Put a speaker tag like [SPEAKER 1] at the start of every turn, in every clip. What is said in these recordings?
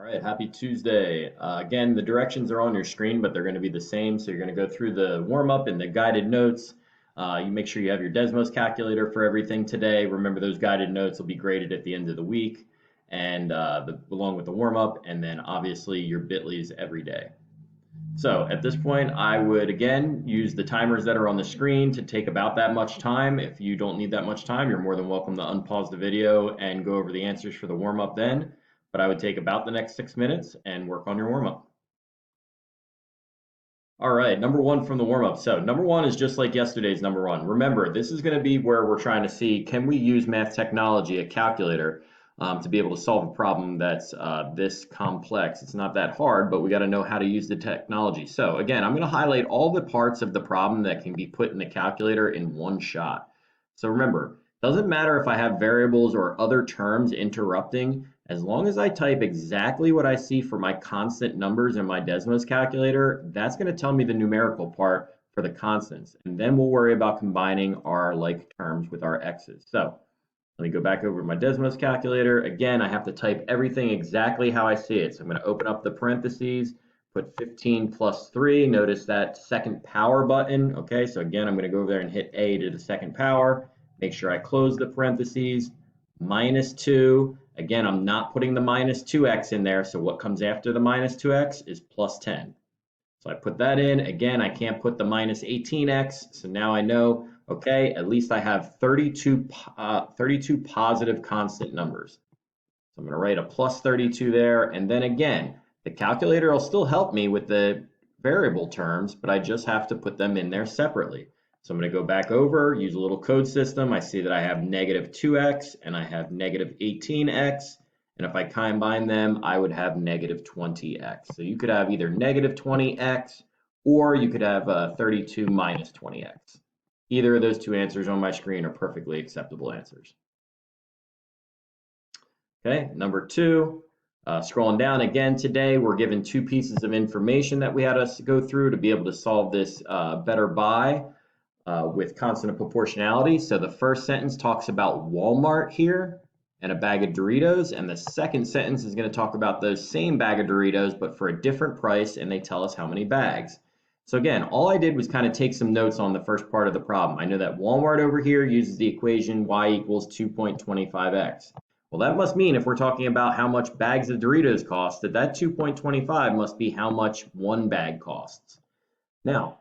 [SPEAKER 1] right, happy Tuesday. Again, the directions are on your screen, but they're going to be the same. So you're going to go through the warm up and the guided notes. You make sure you have your Desmos calculator for everything today. Remember, those guided notes will be graded at the end of the week, and along with the warm up, and then obviously your Bitleys every day. So at this point, I would again use the timers that are on the screen to take about that much time. If you don't need that much time, you're more than welcome to unpause the video and go over the answers for the warm up then. But I would take about the next 6 minutes and work on your warm up. All right, number one from the warm up. So number one is just like yesterday's number one. Remember, this is going to be where we're trying to see, can we use math technology, a calculator, to be able to solve a problem that's this complex. It's not that hard, but we got to know how to use the technology. So again, I'm going to highlight all the parts of the problem that can be put in the calculator in one shot. So remember, doesn't matter if I have variables or other terms interrupting, as long as I type exactly what I see for my constant numbers in my Desmos calculator, that's going to tell me the numerical part for the constants. And then we'll worry about combining our like terms with our x's. So let me go back over to my Desmos calculator. Again, I have to type everything exactly how I see it. So I'm going to open up the parentheses, put 15 plus 3. Notice that second power button. Okay, so again, I'm going to go over there and hit A to the second power. Make sure I close the parentheses. Minus 2. Again, I'm not putting the minus 2x in there. So what comes after the minus 2x is plus 10. So I put that in. Again, I can't put the minus 18x. So now I know, okay, at least I have 32 positive constant numbers. So I'm going to write a plus 32 there. And then again, the calculator will still help me with the variable terms, but I just have to put them in there separately. So I'm going to go back over, use a little code system. I see that I have negative 2x and I have negative 18x. And if I combine them, I would have negative 20x. So you could have either negative 20x or you could have 32 minus 20x. Either of those two answers on my screen are perfectly acceptable answers. Okay, number two, scrolling down again today, we're given two pieces of information that we had us go through to be able to solve this better by with constant proportionality. So the first sentence talks about Walmart here and a bag of Doritos, and the second sentence is going to talk about those same bag of Doritos but for a different price, and they tell us how many bags. So again, all I did was kind of take some notes on the first part of the problem. I know that Walmart over here uses the equation y equals 2.25x. Well, that must mean if we're talking about how much bags of Doritos cost, that 2.25 must be how much one bag costs. Now,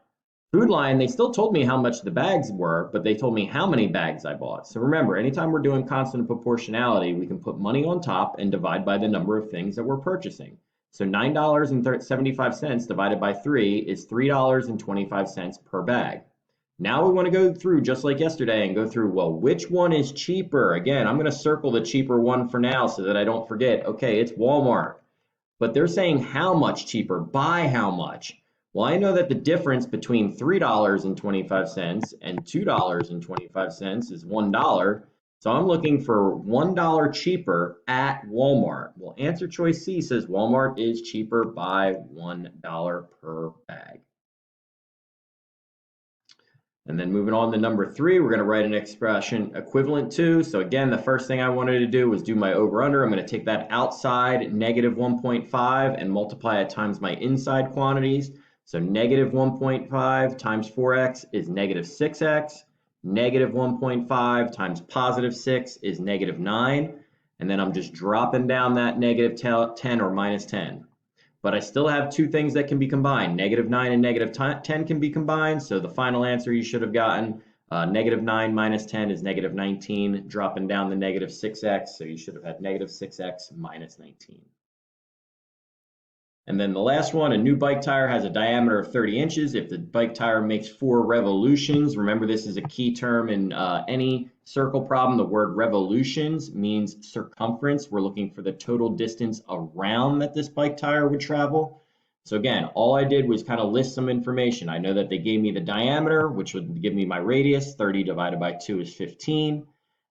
[SPEAKER 1] Food Lion, they still told me how much the bags were, but they told me how many bags I bought. So remember, anytime we're doing constant proportionality, we can put money on top and divide by the number of things that we're purchasing. So $9.75 divided by 3 is $3.25 per bag. Now we want to go through, just like yesterday, and go through, well, which one is cheaper? Again, I'm going to circle the cheaper one for now so that I don't forget, okay, it's Walmart. But they're saying how much cheaper, by how much? Well, I know that the difference between $3.25 and $2.25 is $1. So I'm looking for $1 cheaper at Walmart. Well, answer choice C says Walmart is cheaper by $1 per bag. And then moving on to number 3, we're going to write an expression equivalent to. So again, the first thing I wanted to do was do my over-under. I'm going to take that outside negative 1.5 and multiply it times my inside quantities. So negative 1.5 times 4x is negative 6x. Negative 1.5 times positive 6 is negative 9. And then I'm just dropping down that negative 10 or minus 10. But I still have two things that can be combined. Negative 9 and negative 10 can be combined. So the final answer you should have gotten, negative 9 minus 10 is negative 19, dropping down the negative 6x. So you should have had negative 6x minus 19. And then the last one, a new bike tire has a diameter of 30 inches. If the bike tire makes 4 revolutions, remember this is a key term in any circle problem. The word revolutions means circumference. We're looking for the total distance around that this bike tire would travel. So again, all I did was kind of list some information. I know that they gave me the diameter, which would give me my radius. 30 divided by 2 is 15.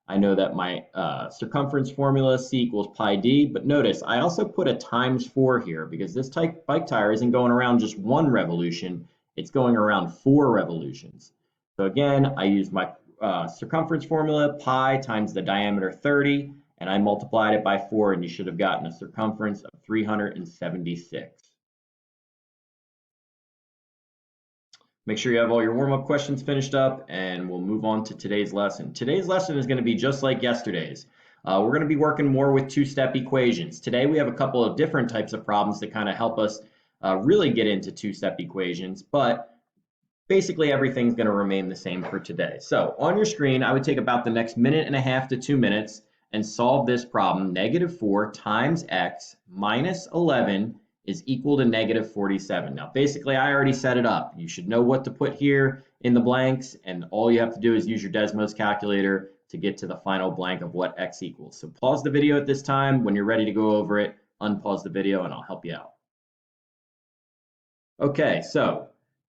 [SPEAKER 1] I know that my circumference formula C equals pi d, but notice I also put a times 4 here because this bike tire isn't going around just 1 revolution, it's going around 4 revolutions. So again, I used my circumference formula, pi times the diameter 30, and I multiplied it by 4, and you should have gotten a circumference of 376. Make sure you have all your warm-up questions finished up, and we'll move on to today's lesson. Today's lesson is going to be just like yesterday's. We're going to be working more with two-step equations. Today we have a couple of different types of problems that kind of help us really get into two-step equations, but basically everything's going to remain the same for today. So on your screen, I would take about the next 1.5 to 2 minutes and solve this problem. -4 times x minus 11 is equal to -47. Now, basically, I already set it up. You should know what to put here in the blanks, and all you have to do is use your Desmos calculator to get to the final blank of what x equals. So pause the video at this time. When you're ready to go over it, unpause the video, and I'll help you out. Okay, so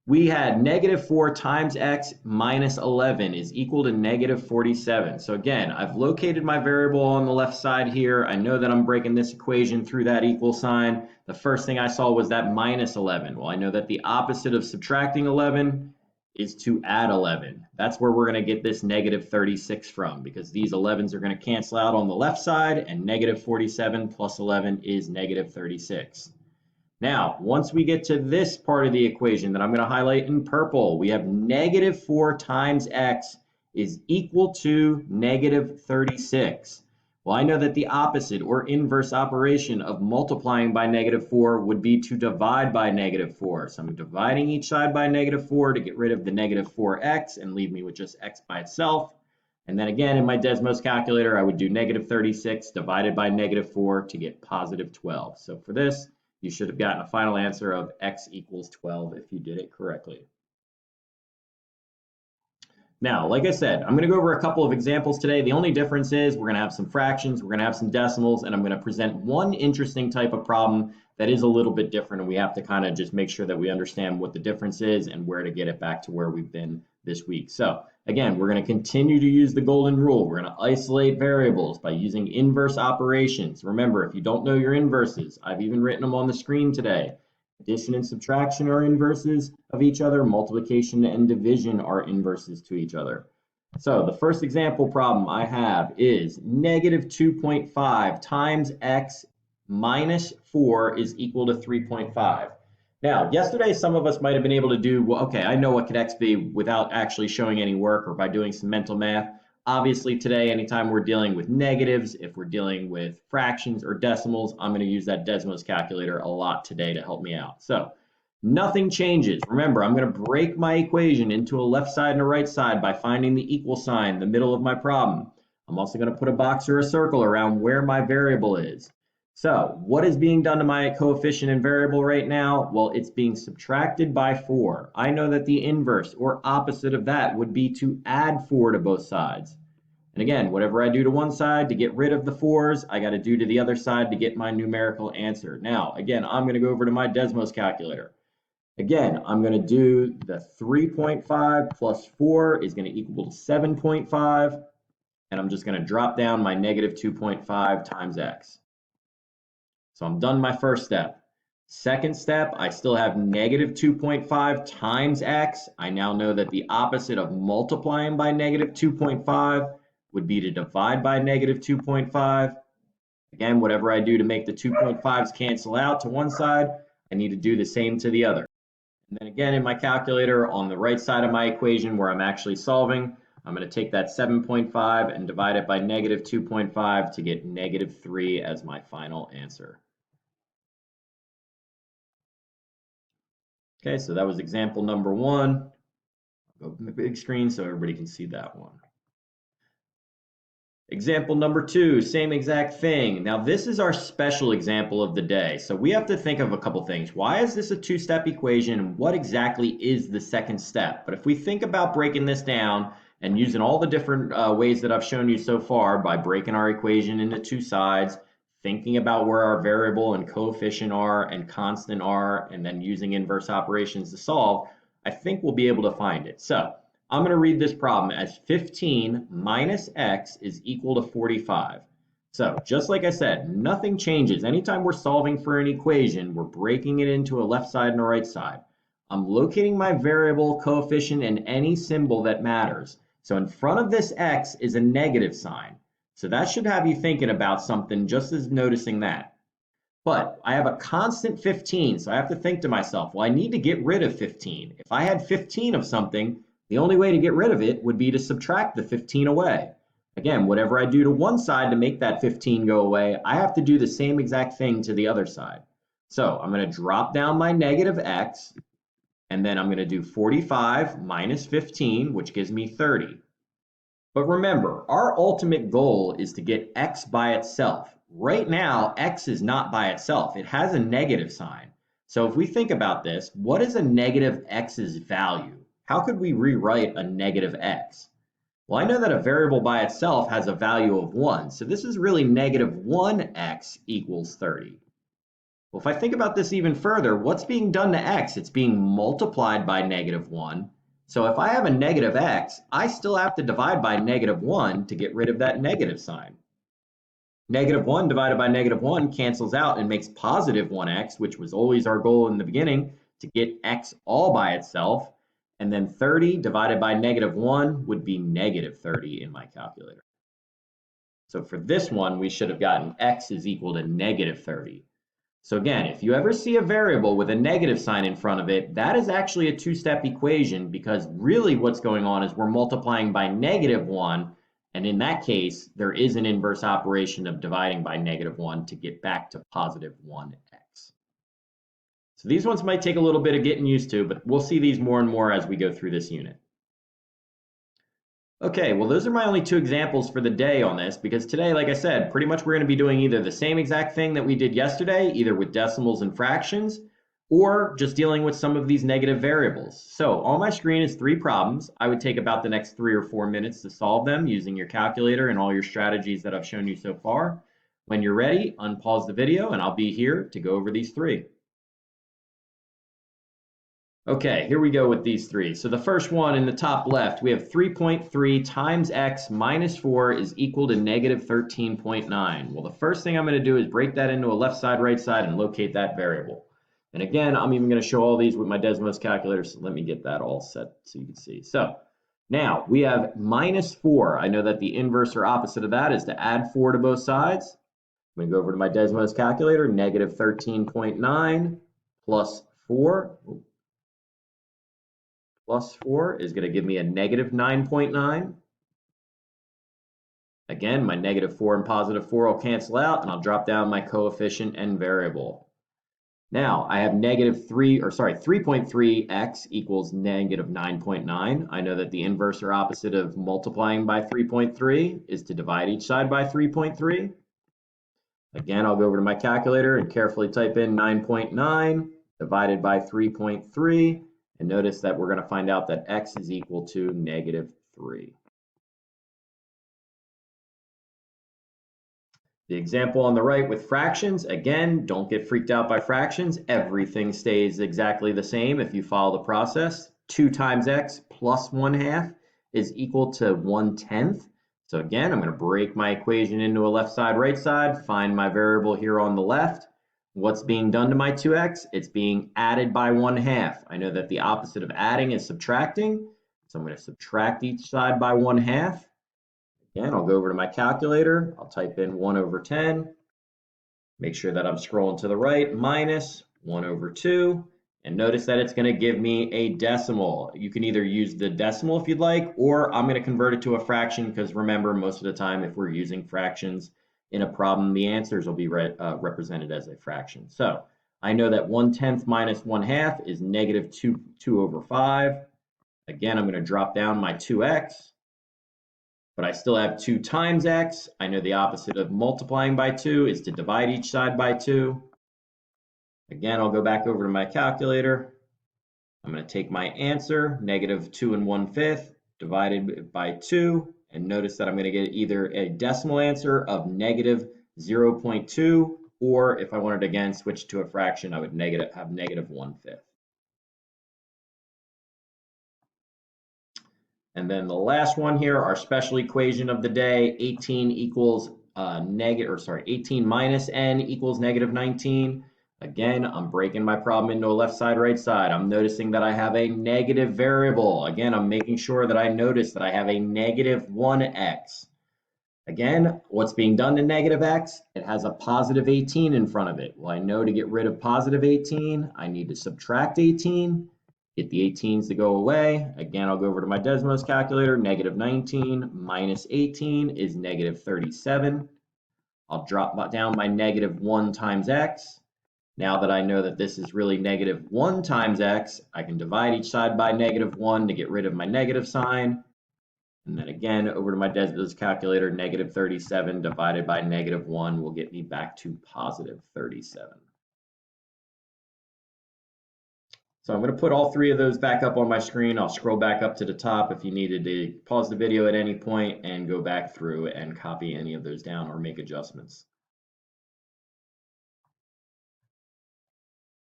[SPEAKER 1] we had -4 times x minus 11 is equal to -47. So again, I've located my variable on the left side here. I know that I'm breaking this equation through that equal sign. The first thing I saw was that minus 11. Well, I know that the opposite of subtracting 11 is to add 11. That's where we're going to get this -36 from, because these 11s are going to cancel out on the left side, and -47 plus 11 is -36. Now, once we get to this part of the equation that I'm going to highlight in purple, we have -4 times x is equal to -36. Well, I know that the opposite or inverse operation of multiplying by -4 would be to divide by -4. So I'm dividing each side by -4 to get rid of the -4x and leave me with just x by itself. And then again, in my Desmos calculator, I would do -36 divided by -4 to get +12. So for this, you should have gotten a final answer of x equals 12 if you did it correctly. Now, like I said, I'm going to go over a couple of examples today. The only difference is we're going to have some fractions, we're going to have some decimals, and I'm going to present one interesting type of problem that is a little bit different, and we have to kind of just make sure that we understand what the difference is and where to get it back to where we've been this week. So again, we're going to continue to use the golden rule. We're going to isolate variables by using inverse operations. Remember, if you don't know your inverses, I've even written them on the screen today. Addition and subtraction are inverses of each other. Multiplication and division are inverses to each other. So the first example problem I have is -2.5 times x minus 4 is equal to 3.5. Now, yesterday, some of us might have been able to do, well, okay, I know what could x be without actually showing any work or by doing some mental math. Obviously, today, anytime we're dealing with negatives, if we're dealing with fractions or decimals, I'm going to use that Desmos calculator a lot today to help me out. So nothing changes. Remember, I'm going to break my equation into a left side and a right side by finding the equal sign in the middle of my problem. I'm also going to put a box or a circle around where my variable is. So what is being done to my coefficient and variable right now? Well, it's being subtracted by 4. I know that the inverse or opposite of that would be to add 4 to both sides. And again, whatever I do to one side to get rid of the 4s, I got to do to the other side to get my numerical answer. Now, again, I'm going to go over to my Desmos calculator. Again, I'm going to do the 3.5 plus 4 is going to equal to 7.5. And I'm just going to drop down my -2.5 times x. So I'm done my first step. Second step, I still have -2.5 times x. I now know that the opposite of multiplying by -2.5 would be to divide by -2.5. Again, whatever I do to make the 2.5s cancel out to one side, I need to do the same to the other. And then again, in my calculator on the right side of my equation where I'm actually solving, I'm going to take that 7.5 and divide it by -2.5 to get -3 as my final answer. Okay, so that was example number 1. I'll go to the big screen so everybody can see that one. Example number 2, same exact thing. Now this is our special example of the day. So we have to think of a couple things. Why is this a two-step equation, and what exactly is the second step? But if we think about breaking this down and using all the different ways that I've shown you so far by breaking our equation into two sides, thinking about where our variable and coefficient are and constant are, and then using inverse operations to solve, I think we'll be able to find it. So I'm going to read this problem as 15 minus x is equal to 45. So just like I said, nothing changes. Anytime we're solving for an equation, we're breaking it into a left side and a right side. I'm locating my variable, coefficient, and any symbol that matters. So in front of this x is a negative sign. So that should have you thinking about something just as noticing that. But I have a constant 15, so I have to think to myself, well, I need to get rid of 15. If I had 15 of something, the only way to get rid of it would be to subtract the 15 away. Again, whatever I do to one side to make that 15 go away, I have to do the same exact thing to the other side. So I'm going to drop down my negative x, and then I'm going to do 45 minus 15, which gives me 30. But remember, our ultimate goal is to get x by itself. Right now, x is not by itself. It has a negative sign. So if we think about this, what is a negative x's value? How could we rewrite a negative x? Well, I know that a variable by itself has a value of 1. So this is really negative 1x equals 30. Well, if I think about this even further, what's being done to x? It's being multiplied by negative 1. So if I have a negative x, I still have to divide by negative 1 to get rid of that negative sign. Negative 1 divided by negative 1 cancels out and makes positive 1x, which was always our goal in the beginning, to get x all by itself. And then 30 divided by negative 1 would be negative 30 in my calculator. So for this one, we should have gotten x is equal to negative 30. So again, if you ever see a variable with a negative sign in front of it, that is actually a two-step equation, because really what's going on is we're multiplying by negative 1, and in that case, there is an inverse operation of dividing by negative 1 to get back to positive 1x. So these ones might take a little bit of getting used to, but we'll see these more and more as we go through this unit. Okay, well, those are my only two examples for the day on this, because today, like I said, pretty much we're going to be doing either the same exact thing that we did yesterday, either with decimals and fractions, or just dealing with some of these negative variables. So on my screen is 3 problems. I would take about the next 3 or 4 minutes to solve them using your calculator and all your strategies that I've shown you so far. When you're ready, unpause the video and I'll be here to go over these 3. Okay, here we go with these 3. So the first one in the top left, we have 3.3 times x minus 4 is equal to negative 13.9. Well, the first thing I'm going to do is break that into a left side, right side, and locate that variable. And again, I'm even going to show all these with my Desmos calculator, so let me get that all set so you can see. So now we have minus 4. I know that the inverse or opposite of that is to add 4 to both sides. I'm going to go over to my Desmos calculator, negative 13.9 plus 4. Plus 4 is going to give me a negative 9.9. Again, my negative 4 and positive 4 will cancel out, and I'll drop down my coefficient and variable. Now, I have 3.3x equals negative 9.9. I know that the inverse or opposite of multiplying by 3.3 is to divide each side by 3.3. Again, I'll go over to my calculator and carefully type in 9.9 divided by 3.3. And notice that we're going to find out that x is equal to negative 3. The example on the right with fractions, again, don't get freaked out by fractions. Everything stays exactly the same if you follow the process. 2 times x plus 1/2 is equal to 1/10. So again, I'm going to break my equation into a left side, right side, find my variable here on the left. What's being done to my 2x? It's being added by 1/2. I know that the opposite of adding is subtracting, so I'm going to subtract each side by 1/2. Again, I'll go over to my calculator. I'll type in 1 over 10. Make sure that I'm scrolling to the right, minus 1 over 2. And notice that it's going to give me a decimal. You can either use the decimal if you'd like, or I'm going to convert it to a fraction, because remember, most of the time, if we're using fractions in a problem, the answers will be represented as a fraction. So I know that 1/10 minus 1/2 is negative 2 over 5. Again, I'm going to drop down my 2x, but I still have 2 times x. I know the opposite of multiplying by 2 is to divide each side by 2. Again, I'll go back over to my calculator. I'm going to take my answer, negative 2 1/5, divided by 2. And notice that I'm going to get either a decimal answer of negative 0.2, or if I wanted to again switch to a fraction, I would have negative 1/5. And then the last one here, our special equation of the day, 18 minus n equals negative 19. Again, I'm breaking my problem into a left side, right side. I'm noticing that I have a negative variable. Again, I'm making sure that I notice that I have a negative 1x. Again, what's being done to negative x? It has a positive 18 in front of it. Well, I know to get rid of positive 18, I need to subtract 18, get the 18s to go away. Again, I'll go over to my Desmos calculator. Negative 19 minus 18 is negative 37. I'll drop down my negative 1 times x. Now that I know that this is really negative 1 times x, I can divide each side by negative 1 to get rid of my negative sign. And then again, over to my Desmos calculator, negative 37 divided by negative 1 will get me back to positive 37. So I'm going to put all three of those back up on my screen. I'll scroll back up to the top if you needed to pause the video at any point and go back through and copy any of those down or make adjustments.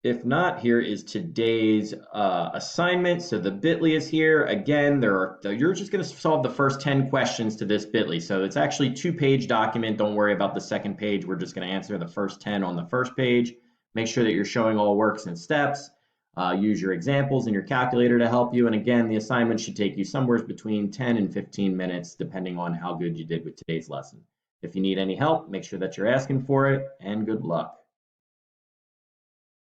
[SPEAKER 1] If not, here is today's assignment. So the bit.ly is here. Again, you're just going to solve the first 10 questions to this bit.ly. So it's actually a 2-page document. Don't worry about the second page. We're just going to answer the first 10 on the first page. Make sure that you're showing all works and steps. Use your examples in your calculator to help you. And again, the assignment should take you somewhere between 10 and 15 minutes, depending on how good you did with today's lesson. If you need any help, make sure that you're asking for it, and good luck.